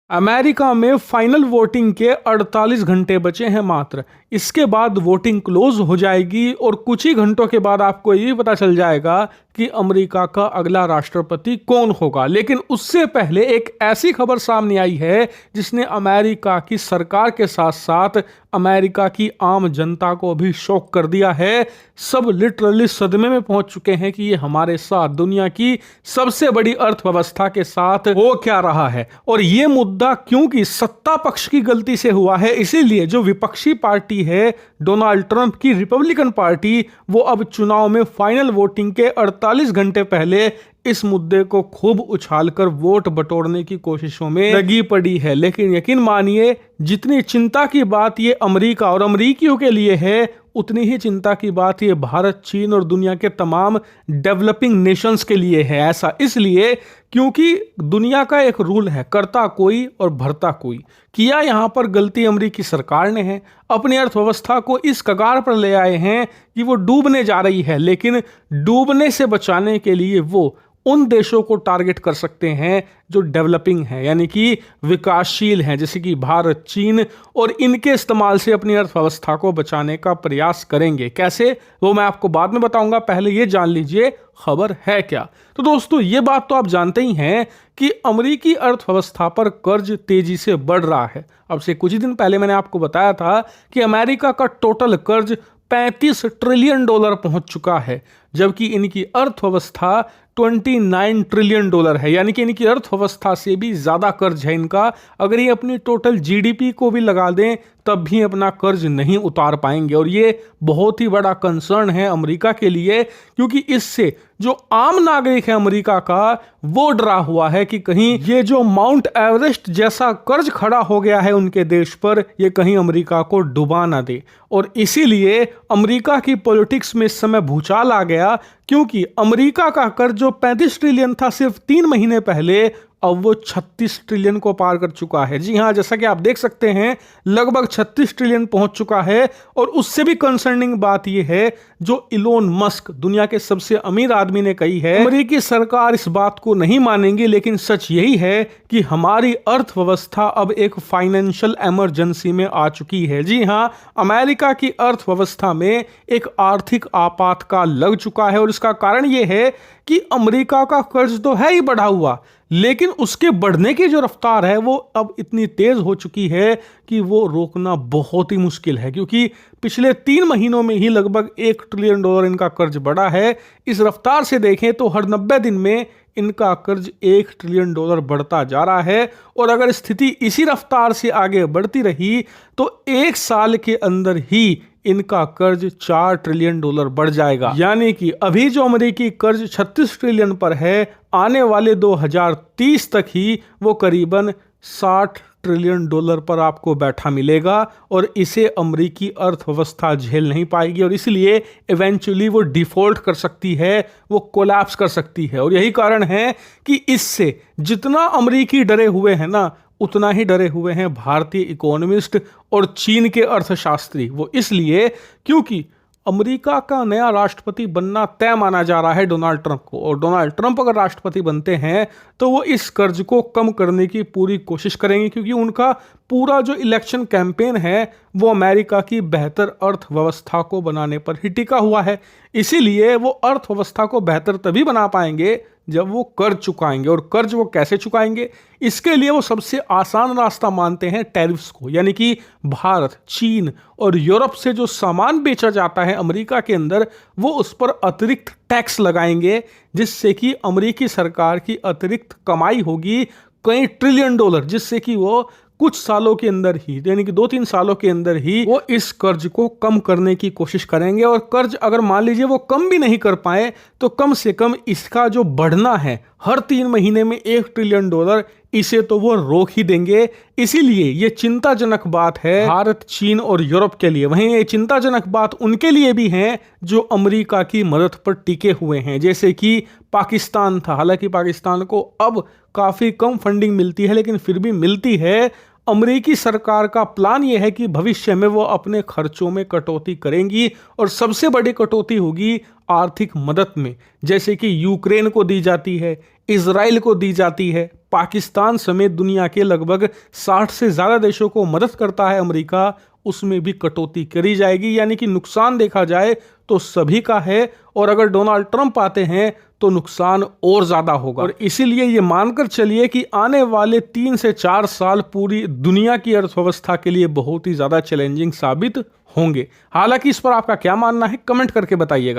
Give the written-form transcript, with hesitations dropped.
America में final voting के 48 घंटे बचे हैं मात्र। इसके बाद वोटिंग क्लोज हो जाएगी और कुछ ही घंटों के बाद आपको ये पता चल जाएगा कि अमेरिका का अगला राष्ट्रपति कौन होगा। लेकिन उससे पहले एक ऐसी खबर सामने आई है जिसने अमेरिका की सरकार के साथ साथ अमेरिका की आम जनता को भी शॉक कर दिया है। सब लिटरली सदमे में पहुंच चुके हैं कि ये हमारे साथ दुनिया की सबसे बड़ी अर्थव्यवस्था के साथ हो क्या रहा है। और ये मुद्दा क्योंकि सत्ता पक्ष की गलती से हुआ है, इसीलिए जो विपक्षी पार्टी है डोनाल्ड ट्रंप की रिपब्लिकन पार्टी, वो अब चुनाव में फाइनल वोटिंग के 48 घंटे पहले इस मुद्दे को खूब उछालकर वोट बटोरने की कोशिशों में लगी पड़ी है। लेकिन यकीन मानिए, जितनी चिंता की बात ये अमेरिका और अमेरिकियों के लिए है, उतनी ही चिंता की बात ये भारत, चीन और दुनिया के तमाम डेवलपिंग नेशंस के लिए है। ऐसा इसलिए क्योंकि दुनिया का एक रूल है, करता कोई और भरता कोई। किया यहाँ पर गलती अमेरिकी सरकार ने है, अपनी अर्थव्यवस्था को इस कगार पर ले आए हैं कि वो डूबने जा रही है। लेकिन डूबने से बचाने के लिए वो उन देशों को टारगेट कर सकते हैं जो डेवलपिंग हैं, यानी कि विकासशील हैं, जैसे कि भारत, चीन, और इनके इस्तेमाल से अपनी अर्थव्यवस्था को बचाने का प्रयास करेंगे। कैसे, वो मैं आपको बाद में बताऊंगा। पहले ये जान लीजिए खबर है क्या। तो दोस्तों, ये बात तो आप जानते ही हैं कि अमेरिकी अर्थव्यवस्था पर कर्ज तेजी से बढ़ रहा है। अब से कुछ ही दिन पहले मैंने आपको बताया था कि अमेरिका का टोटल कर्ज $35 ट्रिलियन पहुंच चुका है, जबकि इनकी अर्थव्यवस्था $29 ट्रिलियन है, यानी कि इनकी अर्थव्यवस्था से भी ज्यादा कर्ज है इनका। अगर ये अपनी टोटल जीडीपी को भी लगा दें तब भी अपना कर्ज नहीं उतार पाएंगे। और ये बहुत ही बड़ा कंसर्न है अमेरिका के लिए, क्योंकि इससे जो आम नागरिक है अमेरिका का, वो डरा हुआ है कि कहीं ये जो माउंट एवरेस्ट जैसा कर्ज खड़ा हो गया है उनके देश पर, ये कहीं अमेरिका को डुबा ना दे। और इसीलिए अमेरिका की पॉलिटिक्स में इस समय भूचाल आ गया, क्योंकि अमेरिका का कर्ज जो 35 ट्रिलियन था सिर्फ 3 महीने पहले, अब वो 36 ट्रिलियन को पार कर चुका है। जी हाँ, जैसा कि आप देख सकते हैं, लगभग 36 ट्रिलियन पहुंच चुका है। और उससे भी कंसर्निंग बात यह है, जो इलोन मस्क, दुनिया के सबसे अमीर आदमी, ने कही है। अमेरिकी सरकार इस बात को नहीं मानेंगी, लेकिन सच यही है कि हमारी अर्थव्यवस्था अब एक फाइनेंशियल इमरजेंसी में आ चुकी है। जी हाँ, अमेरिका की अर्थव्यवस्था में एक आर्थिक आपातकाल लग चुका है। और इसका कारण यह है कि अमेरिका का कर्ज तो है ही बढ़ा हुआ, लेकिन उसके बढ़ने की जो रफ्तार है वो अब इतनी तेज हो चुकी है कि वो रोकना बहुत ही मुश्किल है। क्योंकि पिछले 3 महीनों में ही लगभग $1 ट्रिलियन इनका कर्ज बढ़ा है। इस रफ्तार से देखें तो हर 90 दिन में इनका कर्ज $1 ट्रिलियन बढ़ता जा रहा है। और अगर स्थिति इसी रफ्तार से आगे बढ़ती रही तो 1 साल के अंदर ही इनका कर्ज $4 ट्रिलियन बढ़ जाएगा। यानी कि अभी जो अमेरिकी कर्ज 36 ट्रिलियन पर है, आने वाले 2030 तक ही वो करीबन $60 ट्रिलियन पर आपको बैठा मिलेगा। और इसे अमेरिकी अर्थव्यवस्था झेल नहीं पाएगी, और इसलिए इवेंचुअली वो डिफॉल्ट कर सकती है, वो कोलैप्स कर सकती है। और यही कारण है कि इससे जितना अमेरिकी डरे हुए हैं ना, उतना ही डरे हुए हैं भारतीय इकोनॉमिस्ट और चीन के अर्थशास्त्री। वो इसलिए क्योंकि अमेरिका का नया राष्ट्रपति बनना तय माना जा रहा है डोनाल्ड ट्रंप को। और डोनाल्ड ट्रंप अगर राष्ट्रपति बनते हैं तो वो इस कर्ज को कम करने की पूरी कोशिश करेंगे, क्योंकि उनका पूरा जो इलेक्शन कैंपेन है वो अमेरिका की बेहतर अर्थव्यवस्था को बनाने पर ही टिका हुआ है। इसीलिए वो अर्थव्यवस्था को बेहतर तभी बना पाएंगे जब वो कर्ज चुकाएंगे। और कर्ज वो कैसे चुकाएंगे, इसके लिए वो सबसे आसान रास्ता मानते हैं टैरिफ्स को, यानी कि भारत, चीन और यूरोप से जो सामान बेचा जाता है अमेरिका के अंदर, वो उस पर अतिरिक्त टैक्स लगाएंगे, जिससे कि अमेरिकी सरकार की अतिरिक्त कमाई होगी कई ट्रिलियन डॉलर, जिससे कि वो कुछ सालों के अंदर ही, यानी कि 2-3 सालों के अंदर ही वो इस कर्ज को कम करने की कोशिश करेंगे। और कर्ज अगर मान लीजिए वो कम भी नहीं कर पाए तो कम से कम इसका जो बढ़ना है हर 3 महीने में $1 ट्रिलियन, इसे तो वो रोक ही देंगे। इसीलिए ये चिंताजनक बात है भारत, चीन और यूरोप के लिए। वहीं ये चिंताजनक बात उनके लिए भी है जो अमेरिका की मदद पर टिके हुए हैं, जैसे कि पाकिस्तान था। हालांकि पाकिस्तान को अब काफी कम फंडिंग मिलती है, लेकिन फिर भी मिलती है। अमेरिकी सरकार का प्लान यह है कि भविष्य में वो अपने खर्चों में कटौती करेंगी, और सबसे बड़ी कटौती होगी आर्थिक मदद में, जैसे कि यूक्रेन को दी जाती है, इजराइल को दी जाती है, पाकिस्तान समेत दुनिया के लगभग 60 से ज़्यादा देशों को मदद करता है अमेरिका, उसमें भी कटौती करी जाएगी। यानी कि नुकसान देखा जाए तो सभी का है, और अगर डोनाल्ड ट्रंप आते हैं तो नुकसान और ज़्यादा होगा। और इसीलिए ये मानकर चलिए कि आने वाले 3 से 4 साल पूरी दुनिया की अर्थव्यवस्था के लिए बहुत ही ज़्यादा चैलेंजिंग साबित होंगे। हालांकि इस पर आपका क्या मानना है, कमेंट करके बताइएगा।